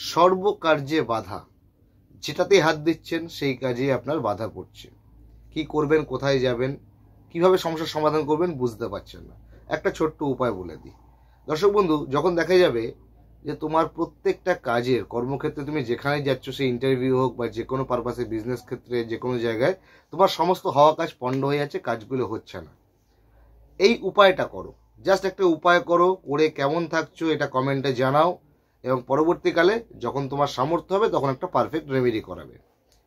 সর্বকার্যে বাধা, যেটাতে হাত দিচ্ছেন সেই কাজে আপনার বাধা পড়ছে। কি করবেন, কোথায় যাবেন, কিভাবে সমস্যার সমাধান করবেন বুঝতে পারছেন না। একটা ছোট্ট উপায় বলে দিই। দর্শক বন্ধু, যখন দেখা যাবে যে তোমার প্রত্যেকটা কাজের কর্মক্ষেত্রে তুমি যেখানে যাচ্ছ, সেই ইন্টারভিউ হোক বা যে কোনো পারপাসে, বিজনেস ক্ষেত্রে, যে কোনো জায়গায় তোমার সমস্ত হওয়া কাজ পণ্ড হয়ে যাচ্ছে, কাজগুলো হচ্ছে না, এই উপায়টা করো। জাস্ট একটা উপায় করো, করে কেমন থাকছো এটা কমেন্টে জানাও, এবং পরবর্তীকালে যখন তোমার সামর্থ্য হবে তখন একটা পারফেক্ট রেমেডি করাবে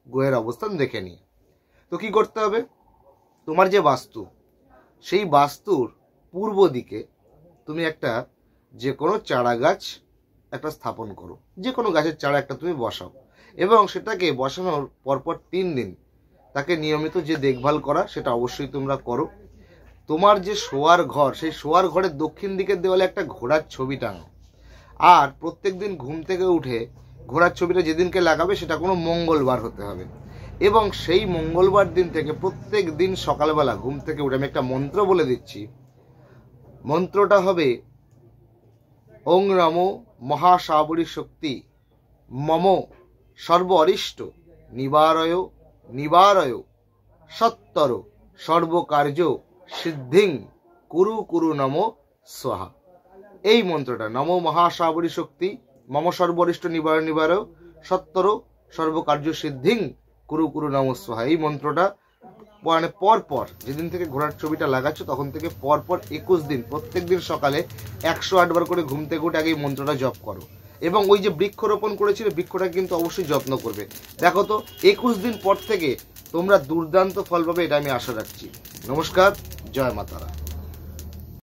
গ্রহের অবস্থান দেখে নিয়ে। তো কি করতে হবে, তোমার যে বাস্তু, সেই বাস্তুর পূর্ব দিকে তুমি একটা যে কোনো চারা গাছ একটা স্থাপন করো। যে কোনো গাছের চারা একটা তুমি বসাও, এবং সেটাকে বসানোর পরপর 3 দিন তাকে নিয়মিত যে দেখভাল করা সেটা অবশ্যই তোমরা করো। তোমার যে শোয়ার ঘর, সেই শোয়ার ঘরের দক্ষিণ দিকের দেওয়ালে একটা ঘোড়ার ছবি টাঙাও। আর প্রত্যেক দিন ঘুম থেকে উঠে ঘোড়ার ছবিটা যেদিনকে লাগাবে সেটা কোনো মঙ্গলবার হতে হবে, এবং সেই মঙ্গলবার দিন থেকে প্রত্যেক দিন সকালবেলা ঘুম থেকে উঠে, আমি একটা মন্ত্র বলে দিচ্ছি, মন্ত্রটা হবে ওং নমো মহাসাবরী শক্তি মম সর্ব অরিষ্ট নিবারয় নিবারয় সত্তর সর্বকার্য সিদ্ধিং কুরু কুরু নমো স্বাহা। এই মন্ত্রটা, নমো মহাসাবরী শক্তি মম সর্বরিষ্ট নিবারয় নিবারয় সত্তর সর্বকার্য সিদ্ধিং কুরু কুরু নমো স্বাহা, এই মন্ত্রটা মানে পরপর যেদিন থেকে ঘোড়ার ছবিটা লাগাচ্ছ তখন থেকে পরপর 21 দিন প্রত্যেক দিন সকালে 108 বার করে ঘুম থেকে উঠে আগে এই মন্ত্রটা জপ করো। এবং ওই যে বৃক্ষরোপণ করেছিলে, বৃক্ষটা কিন্তু অবশ্যই যত্ন করবে। দেখো তো 21 দিন পর থেকে তোমরা দুর্দান্ত ফল পাবে, এটা আমি আশা রাখছি। নমস্কার, জয় মাতারা।